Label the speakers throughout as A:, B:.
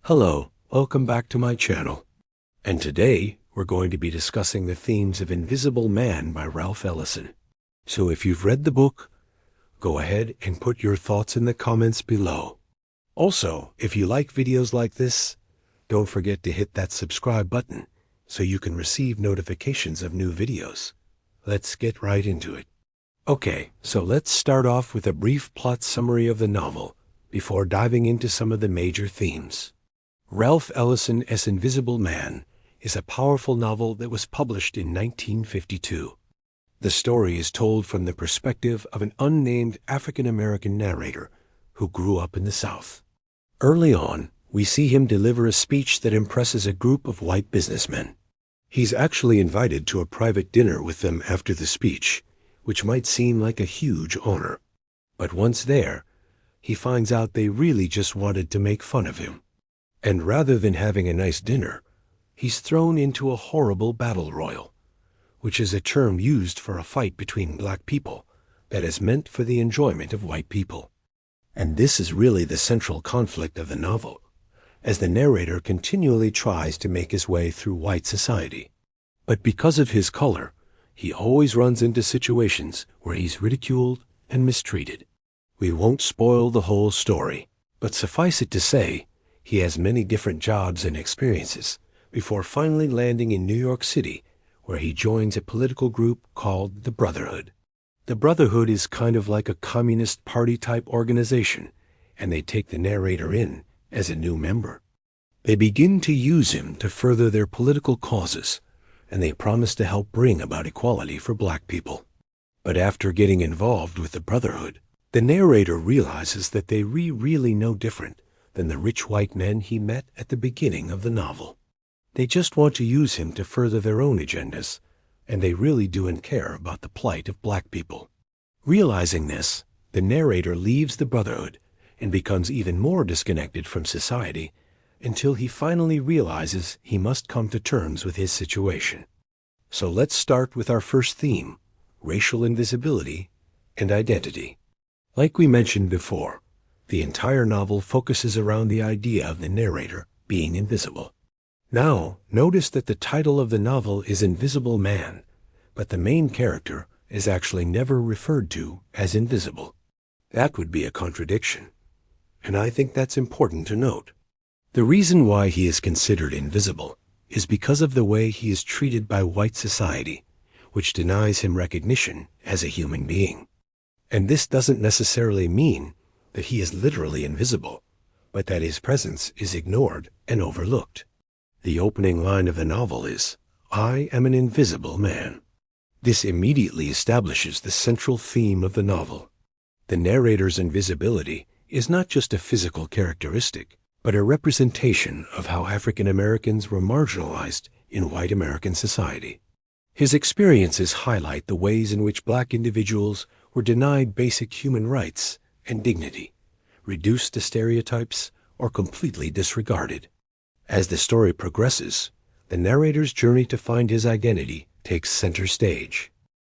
A: Hello, welcome back to my channel. And today, we're going to be discussing the themes of Invisible Man by Ralph Ellison. So if you've read the book, go ahead and put your thoughts in the comments below. Also, if you like videos like this, don't forget to hit that subscribe button so you can receive notifications of new videos. Let's get right into it. Okay, so let's start off with a brief plot summary of the novel before diving into some of the major themes. Ralph Ellison's Invisible Man is a powerful novel that was published in 1952. The story is told from the perspective of an unnamed African-American narrator who grew up in the South. Early on, we see him deliver a speech that impresses a group of white businessmen. He's actually invited to a private dinner with them after the speech, which might seem like a huge honor. But once there, he finds out they really just wanted to make fun of him. And rather than having a nice dinner, he's thrown into a horrible battle royal, which is a term used for a fight between black people that is meant for the enjoyment of white people. And this is really the central conflict of the novel, as the narrator continually tries to make his way through white society. But because of his color, he always runs into situations where he's ridiculed and mistreated. We won't spoil the whole story, but suffice it to say, he has many different jobs and experiences before finally landing in New York City, where he joins a political group called the Brotherhood. The Brotherhood is kind of like a Communist Party type organization, and they take the narrator in as a new member. They begin to use him to further their political causes, and they promise to help bring about equality for black people. But after getting involved with the Brotherhood, the narrator realizes that they really no different than the rich white men he met at the beginning of the novel. They just want to use him to further their own agendas, and they really don't care about the plight of black people. Realizing this, the narrator leaves the Brotherhood and becomes even more disconnected from society until he finally realizes he must come to terms with his situation. So let's start with our first theme, racial invisibility and identity. Like we mentioned before, the entire novel focuses around the idea of the narrator being invisible. Now, notice that the title of the novel is Invisible Man, but the main character is actually never referred to as invisible. That would be a contradiction, and I think that's important to note. The reason why he is considered invisible is because of the way he is treated by white society, which denies him recognition as a human being. And this doesn't necessarily mean that he is literally invisible, but that his presence is ignored and overlooked. The opening line of the novel is, "I am an invisible man." This immediately establishes the central theme of the novel. The narrator's invisibility is not just a physical characteristic, but a representation of how African Americans were marginalized in white American society. His experiences highlight the ways in which black individuals were denied basic human rights and dignity, reduced to stereotypes, or completely disregarded. As the story progresses, the narrator's journey to find his identity takes center stage.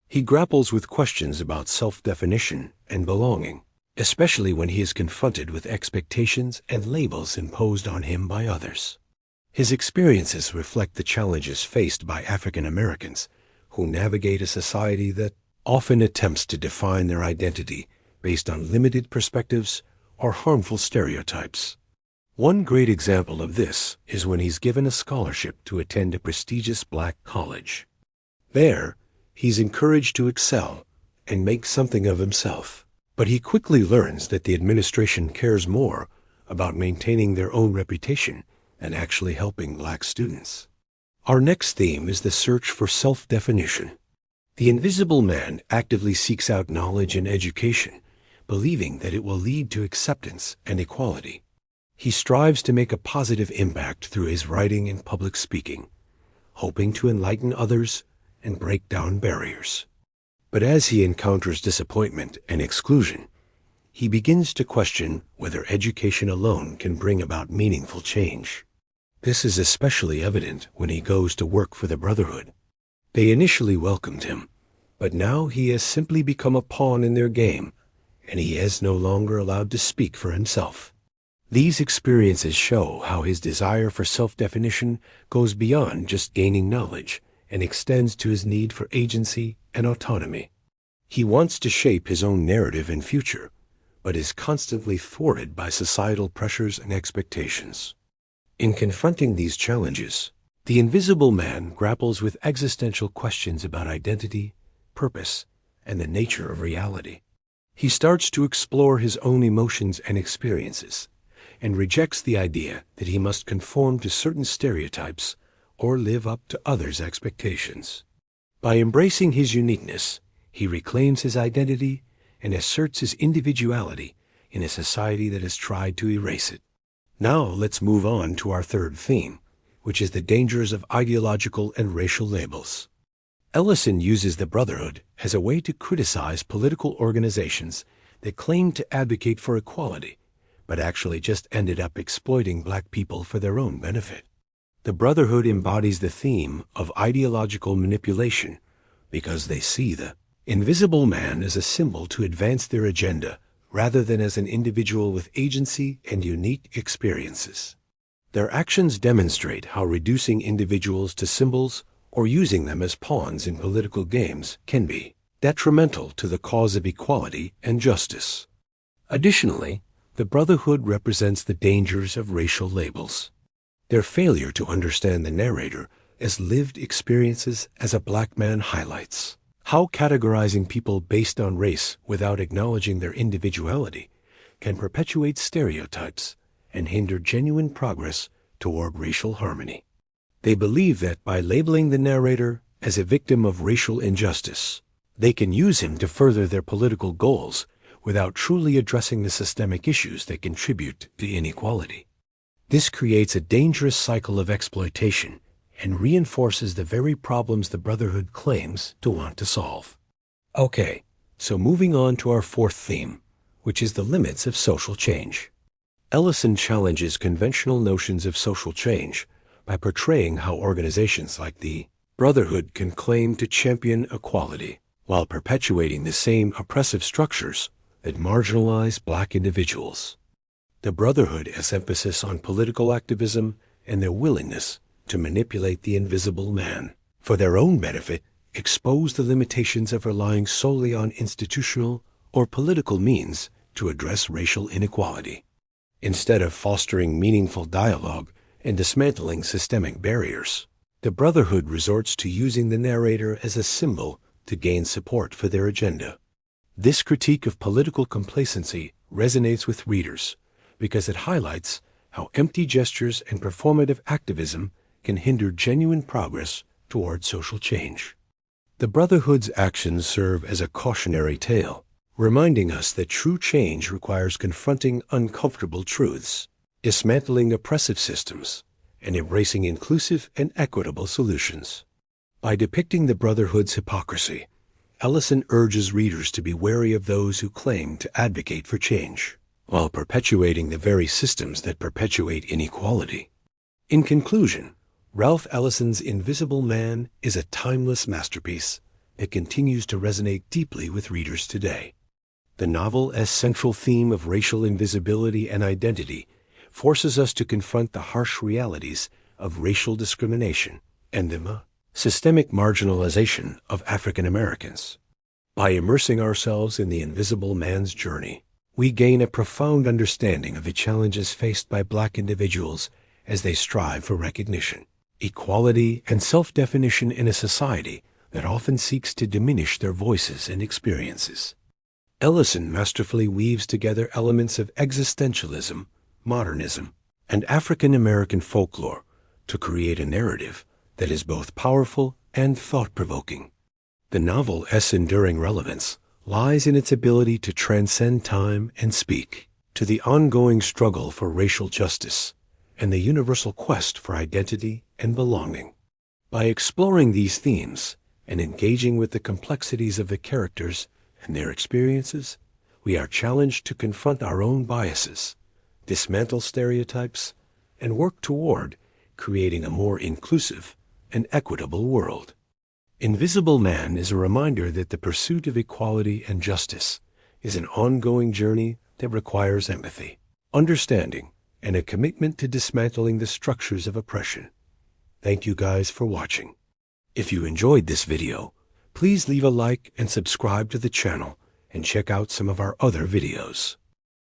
A: He grapples with questions about self-definition and belonging, especially when he is confronted with expectations and labels imposed on him by others. His experiences reflect the challenges faced by African Americans who navigate a society that often attempts to define their identity based on limited perspectives or harmful stereotypes. One great example of this is when he's given a scholarship to attend a prestigious black college. There, he's encouraged to excel and make something of himself, but he quickly learns that the administration cares more about maintaining their own reputation than actually helping black students. Our next theme is the search for self-definition. The Invisible Man actively seeks out knowledge and education, believing that it will lead to acceptance and equality. He strives to make a positive impact through his writing and public speaking, hoping to enlighten others and break down barriers. But as he encounters disappointment and exclusion, he begins to question whether education alone can bring about meaningful change. This is especially evident when he goes to work for the Brotherhood. They initially welcomed him, but now he has simply become a pawn in their game, and he is no longer allowed to speak for himself. These experiences show how his desire for self-definition goes beyond just gaining knowledge and extends to his need for agency and autonomy. He wants to shape his own narrative and future, but is constantly thwarted by societal pressures and expectations. In confronting these challenges, the Invisible Man grapples with existential questions about identity, purpose, and the nature of reality. He starts to explore his own emotions and experiences, and rejects the idea that he must conform to certain stereotypes or live up to others' expectations. By embracing his uniqueness, he reclaims his identity and asserts his individuality in a society that has tried to erase it. Now let's move on to our third theme, which is the dangers of ideological and racial labels. Ellison uses the Brotherhood as a way to criticize political organizations that claim to advocate for equality, but actually just ended up exploiting black people for their own benefit. The Brotherhood embodies the theme of ideological manipulation because they see the Invisible Man as a symbol to advance their agenda rather than as an individual with agency and unique experiences. Their actions demonstrate how reducing individuals to symbols or using them as pawns in political games can be detrimental to the cause of equality and justice. Additionally, the Brotherhood represents the dangers of racial labels. Their failure to understand the narrator as lived experiences as a black man highlights how categorizing people based on race without acknowledging their individuality can perpetuate stereotypes and hinder genuine progress toward racial harmony. They believe that by labeling the narrator as a victim of racial injustice, they can use him to further their political goals without truly addressing the systemic issues that contribute to inequality. This creates a dangerous cycle of exploitation and reinforces the very problems the Brotherhood claims to want to solve. Okay, so moving on to our fourth theme, which is the limits of social change. Ellison challenges conventional notions of social change by portraying how organizations like the Brotherhood can claim to champion equality while perpetuating the same oppressive structures that marginalize black individuals. The Brotherhood has emphasis on political activism and their willingness to manipulate the Invisible Man for their own benefit, expose the limitations of relying solely on institutional or political means to address racial inequality. Instead of fostering meaningful dialogue and dismantling systemic barriers, the Brotherhood resorts to using the narrator as a symbol to gain support for their agenda. This critique of political complacency resonates with readers because it highlights how empty gestures and performative activism can hinder genuine progress toward social change. The Brotherhood's actions serve as a cautionary tale, reminding us that true change requires confronting uncomfortable truths, dismantling oppressive systems, and embracing inclusive and equitable solutions. By depicting the Brotherhood's hypocrisy, Ellison urges readers to be wary of those who claim to advocate for change, while perpetuating the very systems that perpetuate inequality. In conclusion, Ralph Ellison's Invisible Man is a timeless masterpiece that continues to resonate deeply with readers today. The novel's central theme of racial invisibility and identity forces us to confront the harsh realities of racial discrimination and the systemic marginalization of African Americans. By immersing ourselves in the Invisible Man's journey, we gain a profound understanding of the challenges faced by black individuals as they strive for recognition, equality, and self-definition in a society that often seeks to diminish their voices and experiences. Ellison masterfully weaves together elements of existentialism, modernism, and African American folklore to create a narrative that is both powerful and thought-provoking. The novel's enduring relevance lies in its ability to transcend time and speak to the ongoing struggle for racial justice and the universal quest for identity and belonging. By exploring these themes and engaging with the complexities of the characters and their experiences, we are challenged to confront our own biases, dismantle stereotypes, and work toward creating a more inclusive and equitable world. Invisible Man is a reminder that the pursuit of equality and justice is an ongoing journey that requires empathy, understanding, and a commitment to dismantling the structures of oppression. Thank you guys for watching. If you enjoyed this video, please leave a like and subscribe to the channel and check out some of our other videos.